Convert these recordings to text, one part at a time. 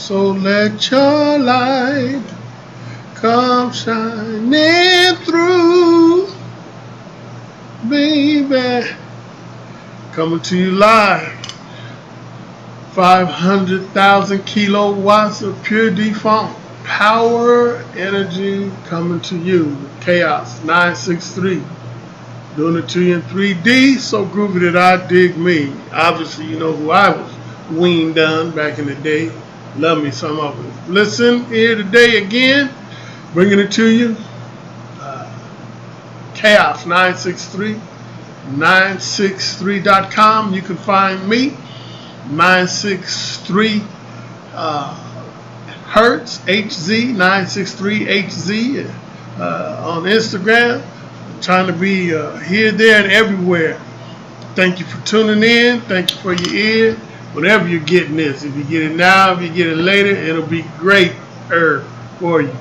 So let your light come shining through, baby. Coming to you live. 500,000 kilowatts of pure default power energy coming to you. Chaos963. Doing it to you in 3D, so groovy that I dig me. Obviously, you know who I was weaned on back in the day. Love me some of it. Listen here today again, bringing it to you. Chaos963, 963.com. You can find me. 963 Hertz, HZ, 963HZ on Instagram. Trying to be here, there, and everywhere. Thank you for tuning in. Thank you for your ear. Whenever you're getting this, if you get it now, if you get it later, it'll be great for you.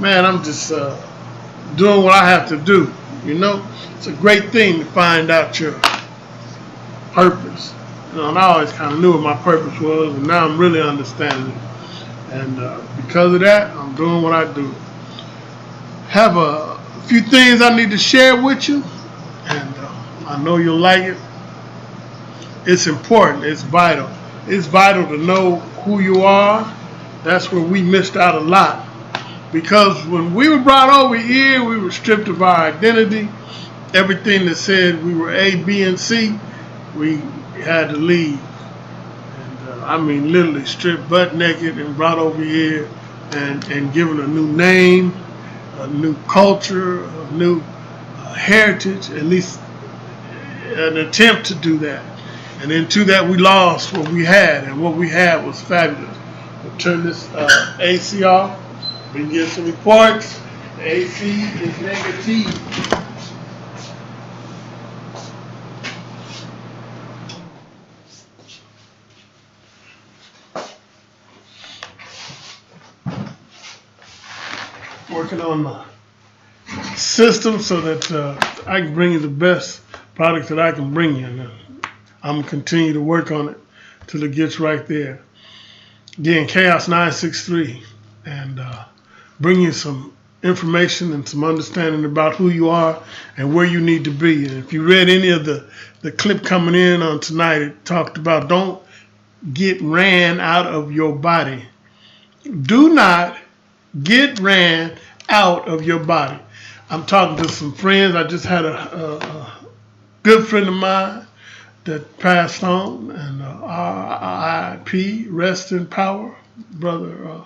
Man, I'm just doing what I have to do. You know, it's a great thing to find out your purpose. You know, and I always kind of knew what my purpose was, and now I'm really understanding it. And because of that, I'm doing what I do. Have a few things I need to share with you, and I know you'll like it. It's important. It's vital. It's vital to know who you are. That's where we missed out a lot, because when we were brought over here, we were stripped of our identity. Everything that said we were A, B, and C, we had to leave. And I mean literally stripped butt naked and brought over here and given a new name, a new culture, a new heritage, at least an attempt to do that. And then to that we lost what we had, and what we had was fabulous. We'll turn this AC off. We can get some reports. The AC is negative. Working on my system so that I can bring you the best product that I can bring you. And I'm going to continue to work on it till it gets right there. Again, Chaos963, and bring you some information and some understanding about who you are and where you need to be. And if you read any of the clip coming in on tonight, it talked about don't get ran out of your body. Do not get ran out of your body. I'm talking to some friends. I just had a good friend of mine that passed on, and RIP, rest in power, brother.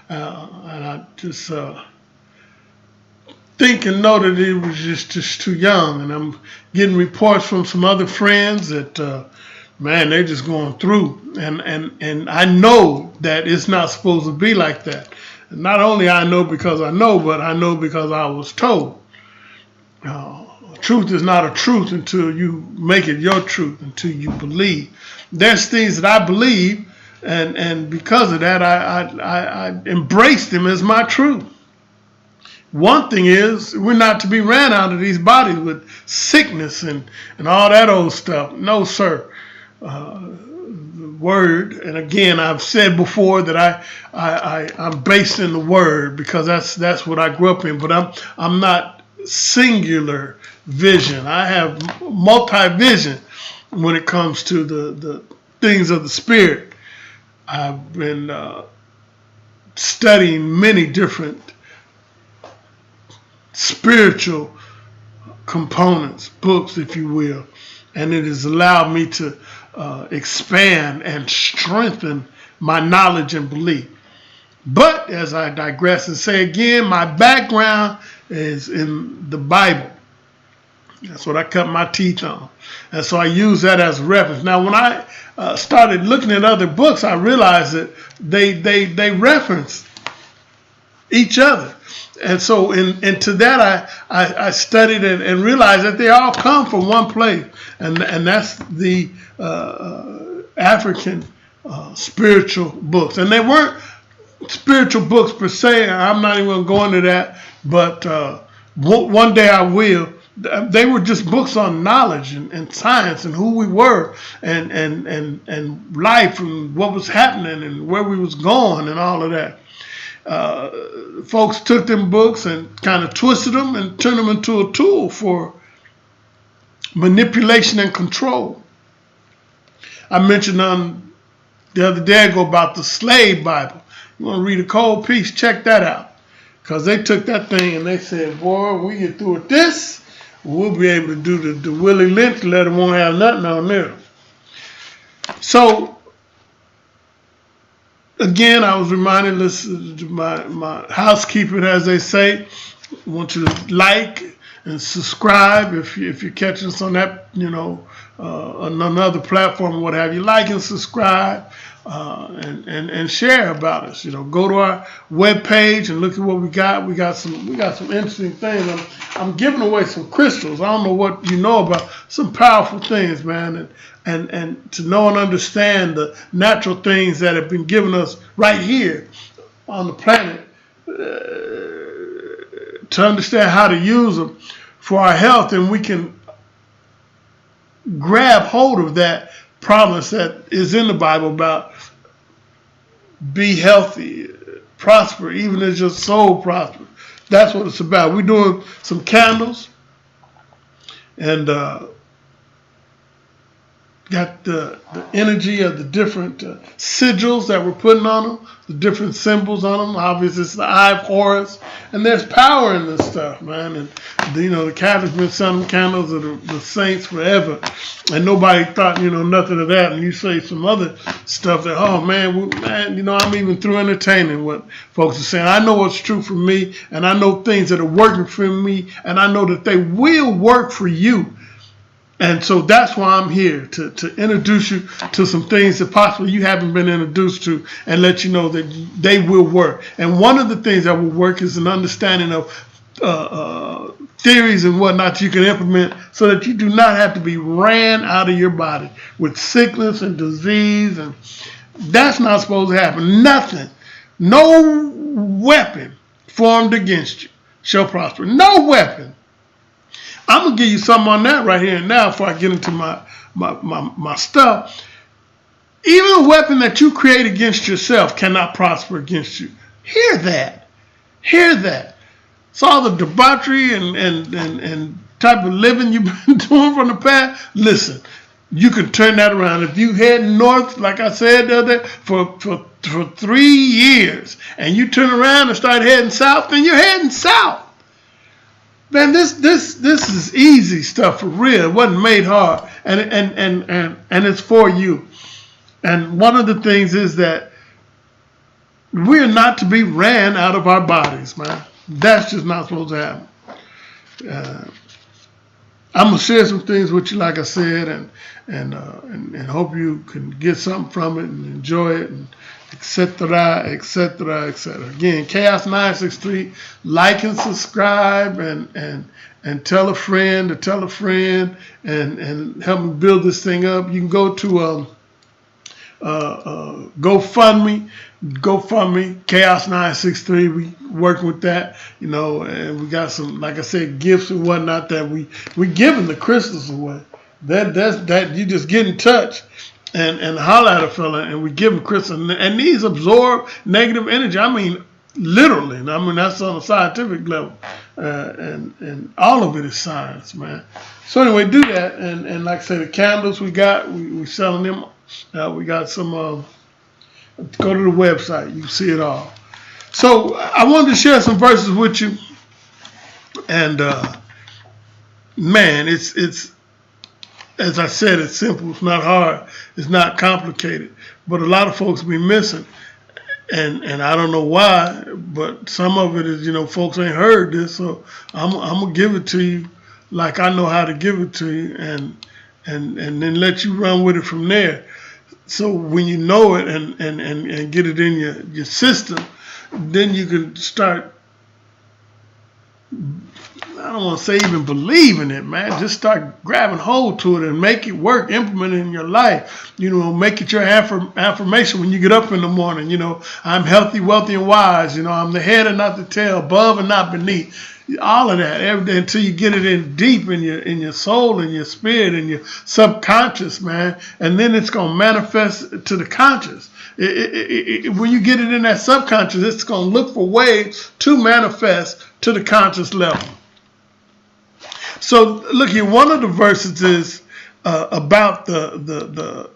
And I just think and know that he was just too young. And I'm getting reports from some other friends that, man, they're just going through. And I know that it's not supposed to be like that. Not only I know because I know, but I know because I was told. Truth is not a truth until you make it your truth, until you believe. There's things that I believe, and because of that, I embrace them as my truth. One thing is, we're not to be ran out of these bodies with sickness and all that old stuff. No, sir. Word, and again, I've said before that I'm based in the word, because that's what I grew up in. But I'm not singular vision. I have multi-vision when it comes to the things of the spirit. I've been studying many different spiritual components, books, if you will, and it has allowed me to expand and strengthen my knowledge and belief. But as I digress and say again, my background is in the Bible. That's what I cut my teeth on. And so I use that as a reference. Now, when I started looking at other books, I realized that they reference each other. And so into that, I studied and realized that they all come from one place. And that's the African spiritual books. And they weren't spiritual books per se. I'm not even going to go into that. But one day I will. They were just books on knowledge and science and who we were and life and what was happening and where we was going and all of that. Folks took them books and kind of twisted them and turned them into a tool for manipulation and control. I mentioned the other day ago about the slave Bible. You want to read a cold piece, check that out. Because they took that thing and they said, boy, we get through with this, we'll be able to do the Willie Lynch letter, won't have nothing on there. So, again, I was reminded, listen to my housekeeping, as they say. I want you to like and subscribe if you're catching us on that, on another platform or what have you. Like and subscribe and share about us. Go to our webpage and look at what we got. We got some interesting things. I'm giving away some crystals. I don't know what you know about some powerful things, man, and to know and understand the natural things that have been given us right here on the planet. To understand how to use them for our health, and we can grab hold of that promise that is in the Bible about be healthy, prosper, even as your soul prospers. That's what it's about. We're doing some candles and got the energy of the different sigils that we're putting on them, the different symbols on them. Obviously, it's the Eye of Horus, and there's power in this stuff, man. And the Catholics been selling candles of the saints forever, and nobody thought nothing of that. And you say some other stuff that, oh man, I'm even through entertaining what folks are saying. I know what's true for me, and I know things that are working for me, and I know that they will work for you. And so that's why I'm here, to introduce you to some things that possibly you haven't been introduced to, and let you know that they will work. And one of the things that will work is an understanding of theories and whatnot you can implement so that you do not have to be ran out of your body with sickness and disease. And that's not supposed to happen. Nothing. No weapon formed against you shall prosper. No weapon. I'm going to give you something on that right here and now before I get into my stuff. Even a weapon that you create against yourself cannot prosper against you. Hear that. Hear that. It's all the debauchery and type of living you've been doing from the past. Listen, you can turn that around. If you head north, like I said the other day, for 3 years, and you turn around and start heading south, then you're heading south. Man, this is easy stuff for real. It wasn't made hard, and it's for you. And one of the things is that we're not to be ran out of our bodies, man. That's just not supposed to happen. I'm gonna share some things with you, like I said, and hope you can get something from it and enjoy it, and etc., etc., etc. Again, Chaos963. Like and subscribe, and tell a friend to tell a friend, and help me build this thing up. You can go to GoFundMe, Chaos963. We working with that, and we got some, like I said, gifts and whatnot that we giving the crystals away. That you just get in touch and holler at a fella, and we give them crystals, and these absorb negative energy. I mean, literally. I mean, that's on a scientific level, and all of it is science, man. So anyway, do that, and like I say, the candles we got, we selling them. We got some. Go to the website, you can see it all. So I wanted to share some verses with you, and man, it's as I said, it's simple. It's not hard. It's not complicated. But a lot of folks be missing. And I don't know why, but some of it is, folks ain't heard this. So I'm going to give it to you like I know how to give it to you, and then let you run with it from there. So when you know it and get it in your system, then you can start, I don't want to say even believe in it, man. Just start grabbing hold to it and make it work, implement it in your life. Make it your affirmation when you get up in the morning. I'm healthy, wealthy, and wise. I'm the head and not the tail, above and not beneath. all of that every day until you get it in deep in your soul and your spirit and your subconscious, man. And then it's gonna manifest to the conscious. When you get it in that subconscious, it's gonna look for ways to manifest to the conscious level. So look here, one of the verses is about the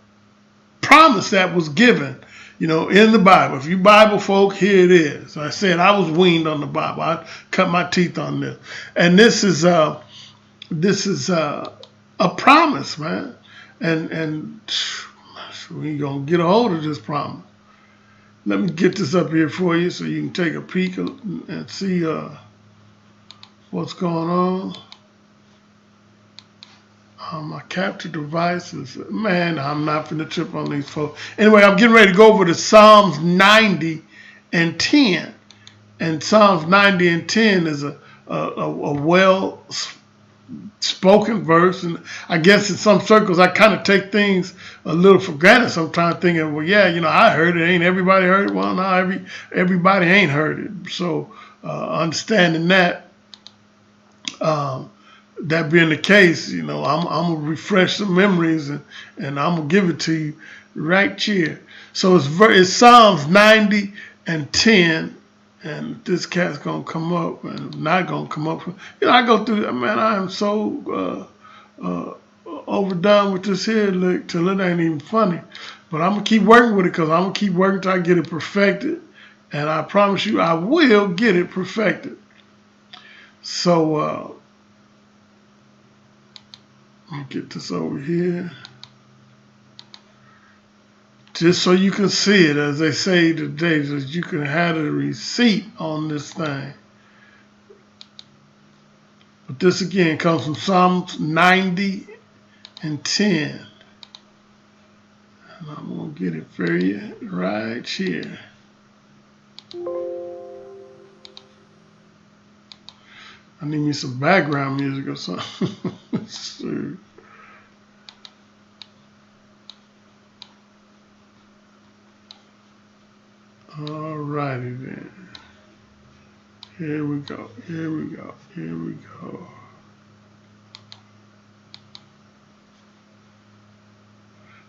promise that was given, you know, in the Bible. If you Bible folk, here it is. I said I was weaned on the Bible. I cut my teeth on this, and this is a promise, man. And we gonna get a hold of this promise. Let me get this up here for you so you can take a peek and see what's going on. My capture devices, man, I'm not finna trip on these folks. Anyway, I'm getting ready to go over to Psalms 90 and 10. And Psalms 90 and 10 is a well-spoken verse. And I guess in some circles, I kind of take things a little for granted sometimes, thinking, well, yeah, you know, I heard it. Ain't everybody heard it? Well, no, everybody ain't heard it. So understanding that, that being the case, you know, I'm gonna refresh some memories and I'm gonna give it to you right here. So it's Psalms 90 and 10, and this cat's gonna come up and not gonna come up. You know, I go through. Man, I am so overdone with this here till it ain't even funny. But I'm gonna keep working with it because I'm gonna keep working till I get it perfected, and I promise you, I will get it perfected. So. Let me get this over here. Just so you can see it, as they say today, so that you can have a receipt on this thing. But this again comes from Psalms 90 and 10. And I'm going to get it for you right here. I need me some background music or something. So, alrighty then. Here we go. Here we go. Here we go.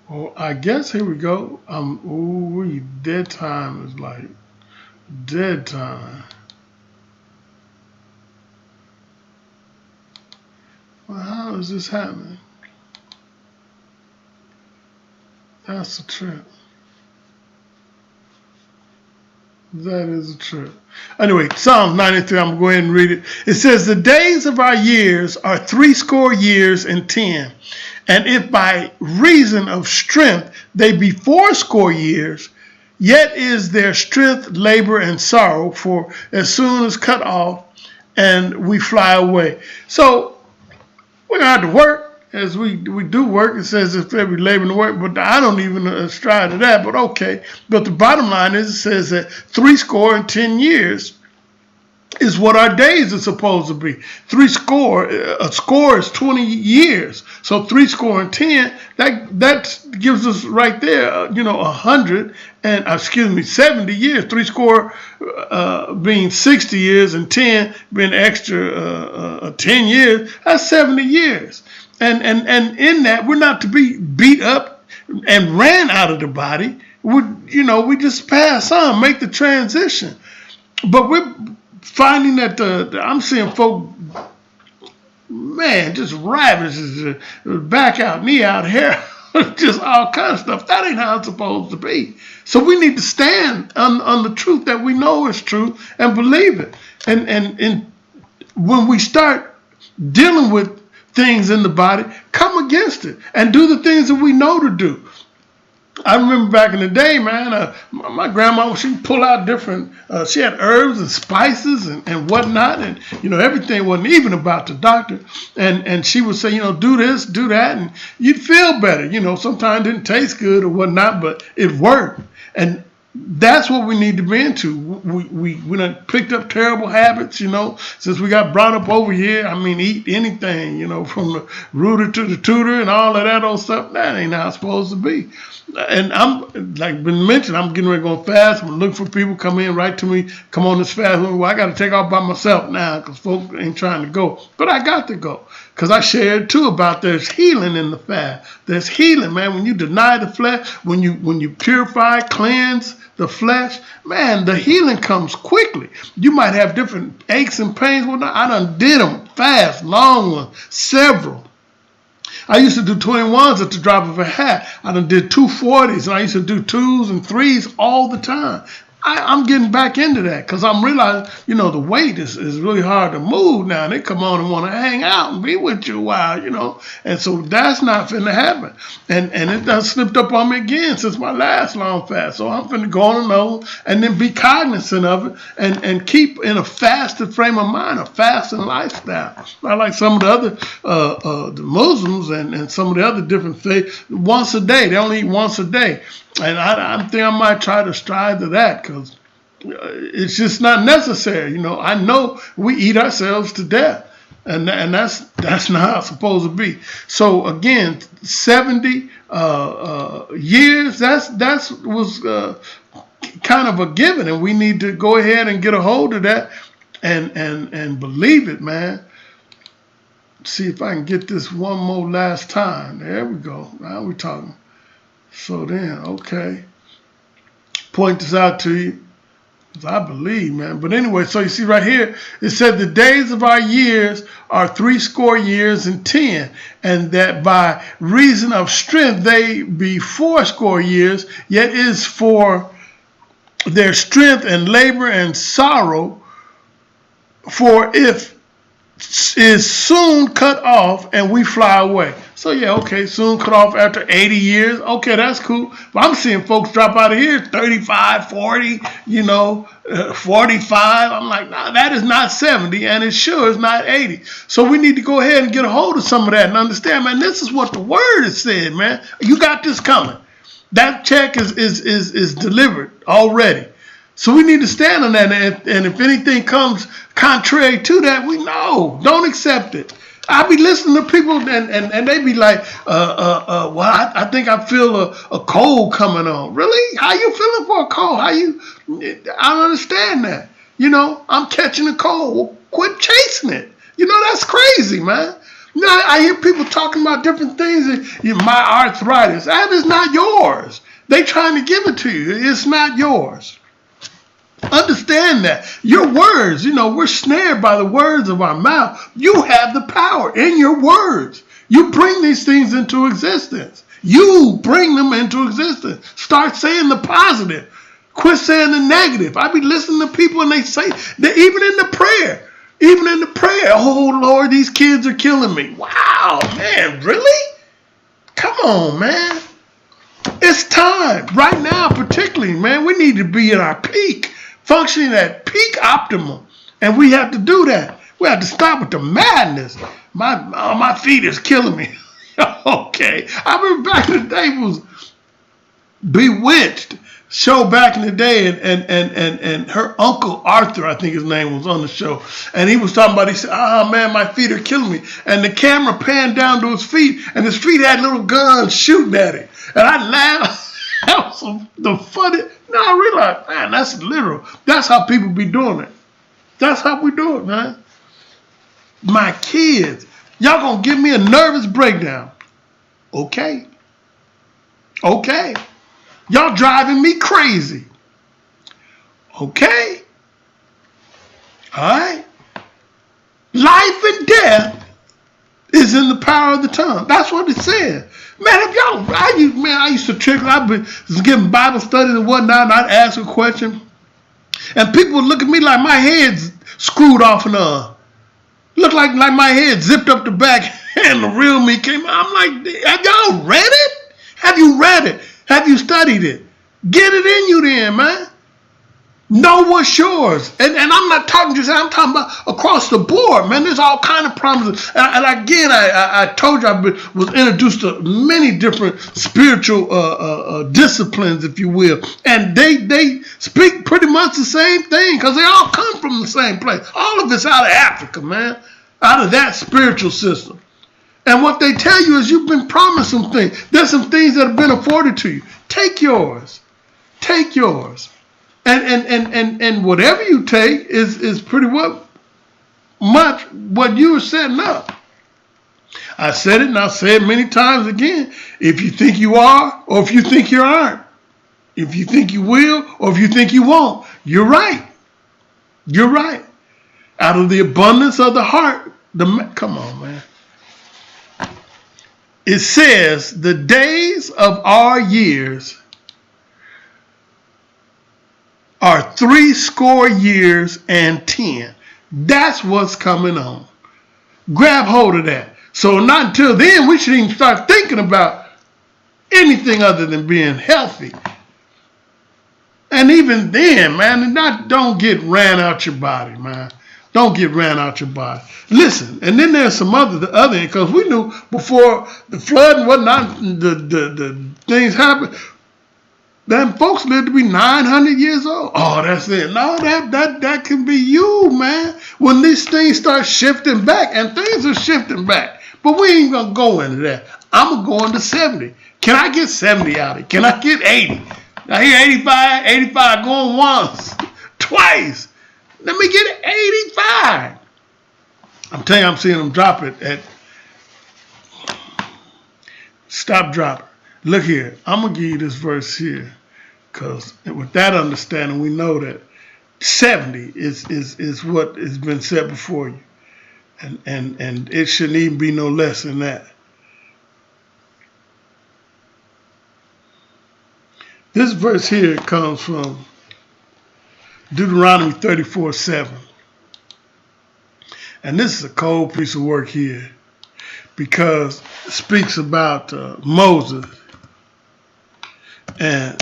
Well, I guess here we go. Ooh, dead time is like dead time. Well, how is this happening? That's a trip. That is a trip. Anyway, Psalm 93, I'm going to go ahead and read it. It says, the days of our years are 80 years and 10. And if by reason of strength they be 80 years, yet is their strength labor and sorrow, for as soon as cut off and we fly away. So, we're going to have to work as we do work. It says if they be laboring to work, but I don't even strive to that, but okay. But the bottom line is it says that 80 years is what our days are supposed to be. A score is 20 years. So 10, that gives us right there, 70 years. 80 being 60 years and 10 being extra 10 years. That's 70 years. And in that, we're not to be beat up and ran out of the body. We just pass on, make the transition. But we're finding that I'm seeing folk, man, just ravages, back out, knee out, hair, just all kinds of stuff. That ain't how it's supposed to be. So we need to stand on the truth that we know is true and believe it. And when we start dealing with things in the body, come against it and do the things that we know to do. I remember back in the day, man, my grandma, she'd pull out different, she had herbs and spices and whatnot, and, everything wasn't even about the doctor, and she would say, do this, do that, and you'd feel better. Sometimes it didn't taste good or whatnot, but it worked. And That's what we need to be into. We done picked up terrible habits, you know, since we got brought up over here. I mean, eat anything, you know, from the rooter to the tutor and all of that old stuff. That ain't how it's supposed to be. And I'm, like been mentioned, I'm getting ready to go fast. I'm looking for people come in, write to me, come on this fast. Well, I got to take off by myself now because folks ain't trying to go. But I got to go because I shared too about there's healing in the fast. There's healing, man. When you deny the flesh, when you purify, cleanse the flesh, man, the healing comes quickly. You might have different aches and pains. Well, I done did them fast, long ones, several. I used to do 21s at the drop of a hat. I done did 240s, and I used to do 2s and 3s all the time. I'm getting back into that because I'm realizing, you know, the weight is really hard to move now. They come on and want to hang out and be with you a while, you know. And so that's not finna happen. And it done slipped up on me again since my last long fast. So I'm finna go on another and then be cognizant of it and keep in a fasted frame of mind, a fasting lifestyle. Not like some of the other the Muslims and some of the other different faiths. Once a day, they only eat once a day. And I think I might try to strive to that because it's just not necessary. You know, I know we eat ourselves to death, and that's not how it's supposed to be. So again, 70 years. That was kind of a given, and we need to go ahead and get a hold of that and believe it, man. See if I can get this one more last time. There we go. Now we're talking. So then, okay, point this out to you, because I believe, man. But anyway, so you see right here, it said the days of our years are 80 years and 10, and that by reason of strength they be 80 years, yet is for their strength and labor and sorrow, for if is soon cut off and we fly away. So yeah, okay, soon cut off after 80 years. Okay, that's cool. But I'm seeing folks drop out of here 35, 40, you know, 45. I'm like, nah, that is not 70, and it sure is not 80. So we need to go ahead and get a hold of some of that and understand, man, this is what the word has said, man. You got this coming. That check is delivered already. So we need to stand on that, and if anything comes contrary to that, we know. Don't accept it. I be listening to people, and they be like, well, I think I feel a cold coming on. Really? How you feeling for a cold? I don't understand that. You know, I'm catching a cold. Well, quit chasing it. You know, that's crazy, man. You know, I hear people talking about different things. My arthritis. That is not yours. They trying to give it to you. It's not yours. Understand that. Your words, you know, we're snared by the words of our mouth. You have the power in your words. You bring these things into existence. You bring them into existence. Start saying the positive. Quit saying the negative. I be listening to people and they say that even in the prayer, oh Lord, these kids are killing me. Wow, man, really? Come on, man. It's time. Right now, particularly, man, we need to be at our peak. Functioning at peak optimum, and we have to do that. We have to stop with the madness. My feet is killing me. Okay, I remember back in the day it was Bewitched show back in the day, and her uncle Arthur, I think his name, was on the show, and he was talking about. He said, "Ah, man, my feet are killing me," and the camera panned down to his feet, and his feet had little guns shooting at him, and I laughed. That was the funny. Now I realize, man, that's literal. That's how people be doing it. That's how we do it, man. My kids, y'all gonna give me a nervous breakdown. Okay. Okay. Y'all driving me crazy. Okay. All right. Life and death is in the power of the tongue. That's what it says. Man, if y'all, I used to trick. I've been giving Bible studies and whatnot, and I'd ask a question, and people would look at me like my head's screwed off and on. Looked like my head zipped up the back, and the real me came out. I'm like, have y'all read it? Have you read it? Have you studied it? Get it in you then, man. Know what's yours. And I'm not talking just, I'm talking about across the board, man. There's all kind of promises. And again, I told you I was introduced to many different spiritual disciplines, if you will. And they speak pretty much the same thing because they all come from the same place. All of it's out of Africa, man. Out of that spiritual system. And what they tell you is you've been promised some things. There's some things that have been afforded to you. Take yours. Take yours. And whatever you take is pretty much what you were setting up. I said it and I'll say it many times again. If you think you are or if you think you aren't. If you think you will or if you think you won't. You're right. You're right. Out of the abundance of the heart. Come on, man. It says the days of our years are 80 years and 10. That's what's coming on. Grab hold of that. So not until then, we should even start thinking about anything other than being healthy. And even then, man, don't get ran out your body, man. Don't get ran out your body. Listen, and then there's some other because we knew before the flood and whatnot, the things happened. Them folks lived to be 900 years old. Oh, that's it. No, that can be you, man. When these things start shifting back, and things are shifting back. But we ain't going to go into that. I'm going to go into 70. Can I get 70 out of it? Can I get 80? I hear 85 going once, twice. Let me get 85. I'm telling you, I'm seeing them drop it at stop drop. Look here. I'm going to give you this verse here. Because with that understanding, we know that 70 is what has been set before you. And it shouldn't even be no less than that. This verse here comes from Deuteronomy 34:7. And this is a cold piece of work here because it speaks about Moses. And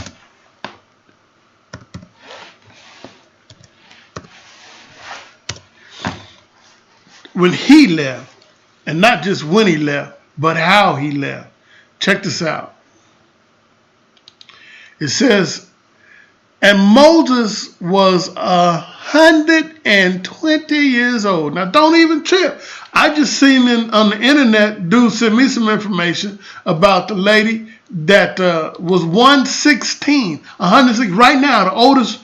when he left, and not just when he left, but how he left. Check this out. It says, and Moses was 120 years old. Now, don't even trip. I just seen on the internet, dude sent me some information about the lady that was 116. Right now, the oldest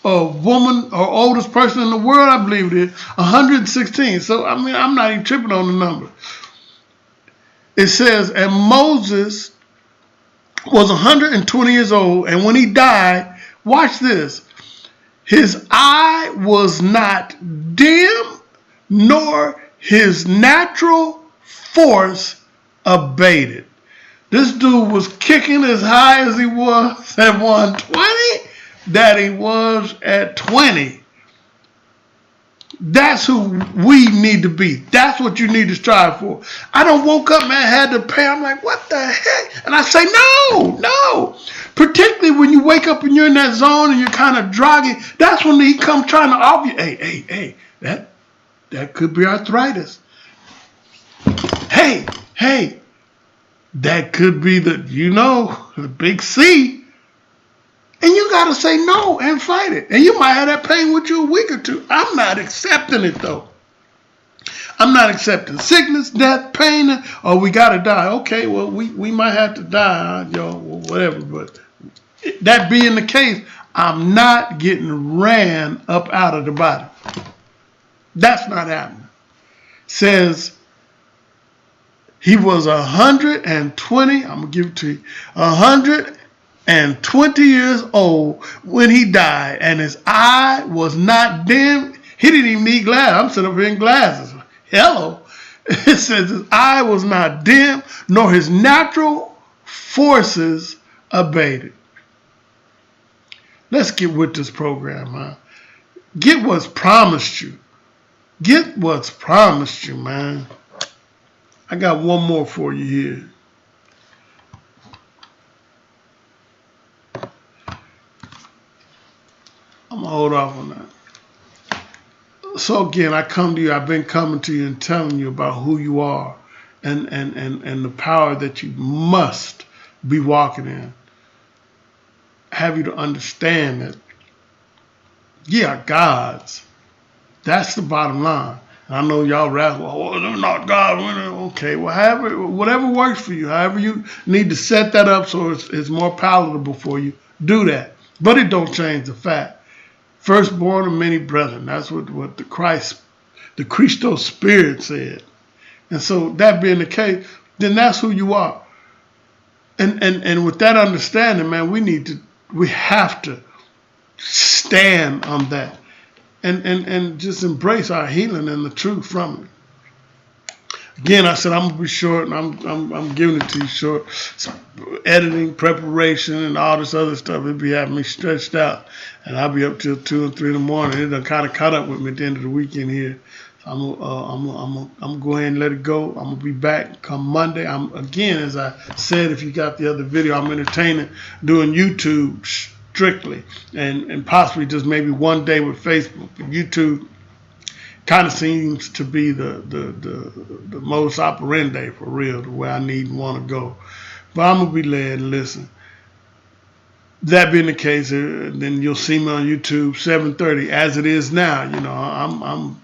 woman or oldest person in the world, I believe it is, 116. So, I mean, I'm not even tripping on the number. It says, and Moses was 120 years old, and when he died, watch this, his eye was not dim, nor his natural force abated. This dude was kicking as high as he was at 120 that he was at 20. That's who we need to be. That's what you need to strive for. I don't woke up, man, had to pay. I'm like, what the heck? And I say, no. Particularly when you wake up and you're in that zone and you're kind of droggy, that's when he come trying to offer you, hey, that could be arthritis. Hey, that could be the big C. And you got to say no and fight it. And you might have that pain with you a week or two. I'm not accepting it, though. I'm not accepting sickness, death, pain, or we got to die. Okay, well, we might have to die, whatever. But that being the case, I'm not getting ran up out of the body. That's not happening. Says he was 120. I'm going to give it to you. 120 years old when he died, and his eye was not dim. He didn't even need glasses. I'm sitting up here in glasses. Hello. It says his eye was not dim, nor his natural forces abated. Let's get with this program, man. Get what's promised you. Get what's promised you, man. I got one more for you here. gonna hold off on that. So again, I come to you. I've been coming to you and telling you about who you are, and the power that you must be walking in. Have you to understand that, yeah, God's. That's the bottom line. And I know y'all rap, well, they're not God. Okay, well, whatever works for you, however you need to set that up so it's more palatable for you, do that. But it don't change the fact. Firstborn of many brethren. That's what the Christo Spirit said. And so that being the case, then that's who you are. And with that understanding, man, we have to stand on that and just embrace our healing and the truth from it. Again, I said I'm gonna be short, and I'm giving it to you short. So editing, preparation, and all this other stuff, it'd be having me stretched out, and I'll be up till 2 and 3 in the morning. It done kind of caught up with me at the end of the weekend here. I'm gonna go ahead and let it go. I'm gonna be back come Monday. Again, as I said, if you got the other video, I'm entertaining doing YouTube strictly, and possibly just maybe one day with Facebook. YouTube kind of seems to be the modus operandi for real, the way I need and want to go. But I'm gonna be led and listen. That being the case, then you'll see me on YouTube 7:30 as it is now. You know, I'm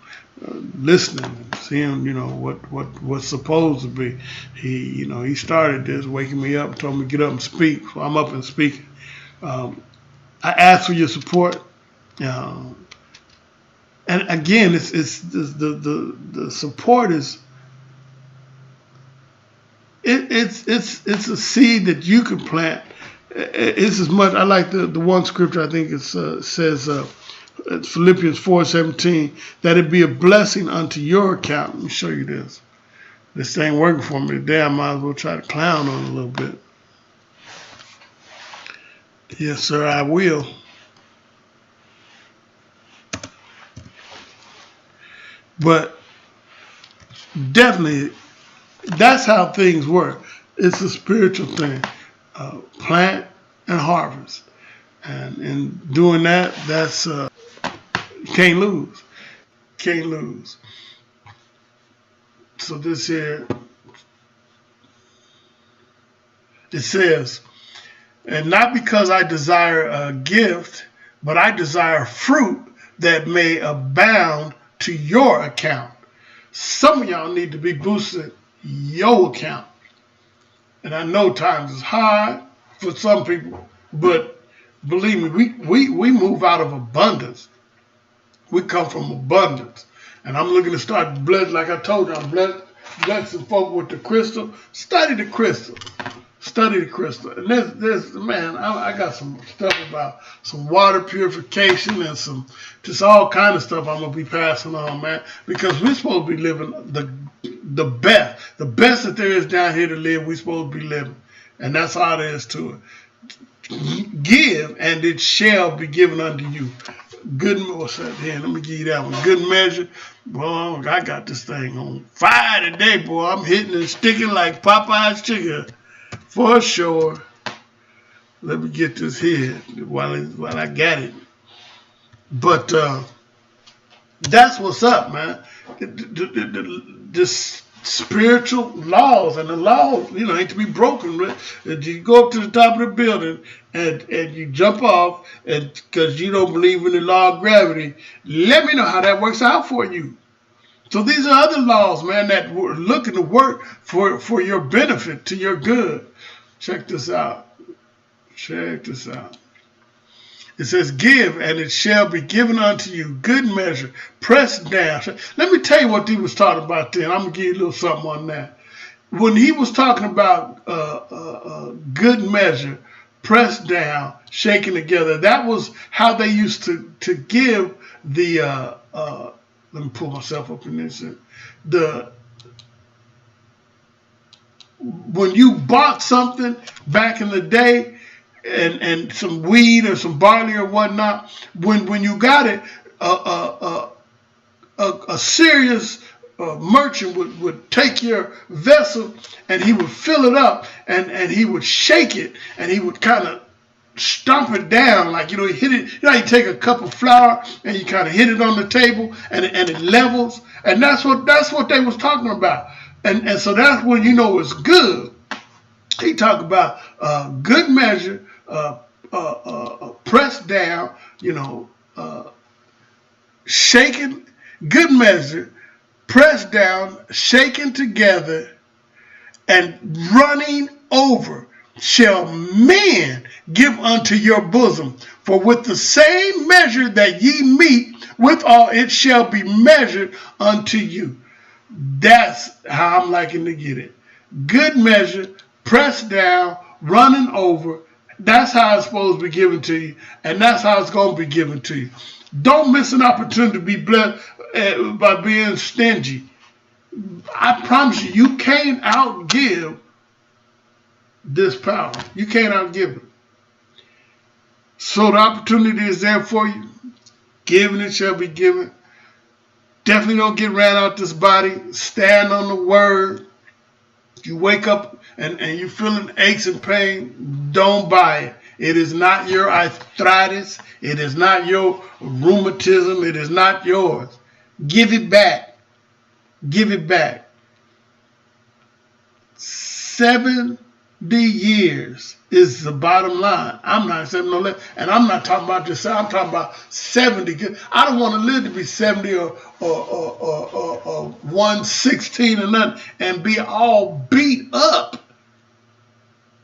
listening and seeing, you know, what's supposed to be. He started this, waking me up, and told me to get up and speak. So I'm up and speaking. I ask for your support. And again, it's the support is it's a seed that you can plant. It's as much. I like the one scripture. I think it says it's Philippians 4:17, that it be a blessing unto your account. Let me show you this. This thing working for me today. I might as well try to clown on it a little bit. Yes, sir, I will. But definitely, that's how things work. It's a spiritual thing. Plant and harvest. And in doing that, that's you can't lose. Can't lose. So this here, it says, and not because I desire a gift, but I desire fruit that may abound to your account. Some of y'all need to be boosting your account. And I know times is hard for some people, but believe me, we move out of abundance. We come from abundance. And I'm looking to start blessing, like I told you, I'm blessing folk with the crystal. Study the crystal. Study the crystal. And there's man, I got some stuff about some water purification and some just all kind of stuff I'm gonna be passing on, man. Because we're supposed to be living the best that there is down here to live. We're supposed to be living, and that's all there is to it. Give, and it shall be given unto you. Good, what's that here? Let me give you that one. Good measure. Boy, I got this thing on fire today, boy. I'm hitting and sticking like Popeye's chicken. For sure. Let me get this here while I got it. But that's what's up, man. This spiritual laws, and the laws, ain't to be broken. Right? You go up to the top of the building and you jump off, and because you don't believe in the law of gravity, let me know how that works out for you. So these are other laws, man, that we're looking to work for your benefit, to your good. Check this out. Check this out. It says, give, and it shall be given unto you. Good measure, pressed down. Let me tell you what he was talking about then. I'm going to give you a little something on that. When he was talking about good measure, pressed down, shaken together, that was how they used to give the, let me pull myself up in this. When you bought something back in the day, and some wheat or some barley or whatnot, when you got it, a serious merchant would take your vessel and he would fill it up and he would shake it and he would kind of stomp it down, like, you hit it. You take a cup of flour and you kind of hit it on the table, and it levels. And that's what they was talking about. And so that's when you know it's good. He talked about good measure, pressed down, shaken, good measure, pressed down, shaken together, and running over shall men give unto your bosom. For with the same measure that ye meet withal, it shall be measured unto you. That's how I'm liking to get it. Good measure, pressed down, running over. That's how it's supposed to be given to you, and that's how it's going to be given to you. Don't miss an opportunity to be blessed by being stingy. I promise you, you can't outgive this power. You can't outgive it. So the opportunity is there for you. Given it shall be given. Definitely don't get ran out this body. Stand on the word. If you wake up and you're feeling aches and pain, don't buy it. It is not your arthritis. It is not your rheumatism. It is not yours. Give it back. Give it back. 70 years is the bottom line. I'm not accepting no less. And I'm not talking about just, I'm talking about 70. I don't want to live to be 70 or 116 or nothing and be all beat up.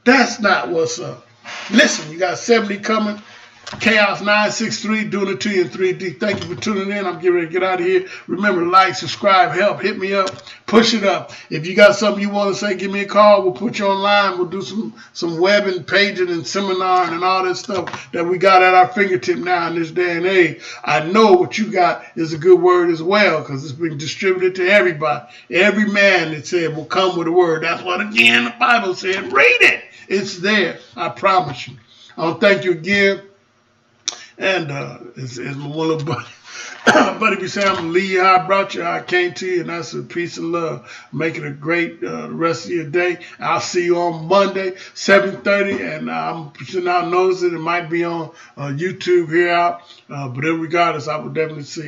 That's not what's up. Listen, you got 70 coming. Chaos963 doing it to you in 3D. Thank you for tuning in. I'm getting ready to get out of here. Remember, like, subscribe, help, hit me up, push it up. If you got something you want to say, give me a call. We'll put you online. We'll do some web and paging and seminar and all that stuff that we got at our fingertip now in this day and age. I know what you got is a good word as well, because it's been distributed to everybody. Every man that said will come with a word. That's what, again, the Bible said. Read it. It's there. I promise you. I want to thank you again. And it's my one little buddy be saying, I'm going to leave you how I brought you, how I came to you, and that's a peace and love. Make it a great rest of your day. I'll see you on Monday, 7:30, and I'm pushing out notice that it might be on YouTube here out, but regardless, I will definitely see you.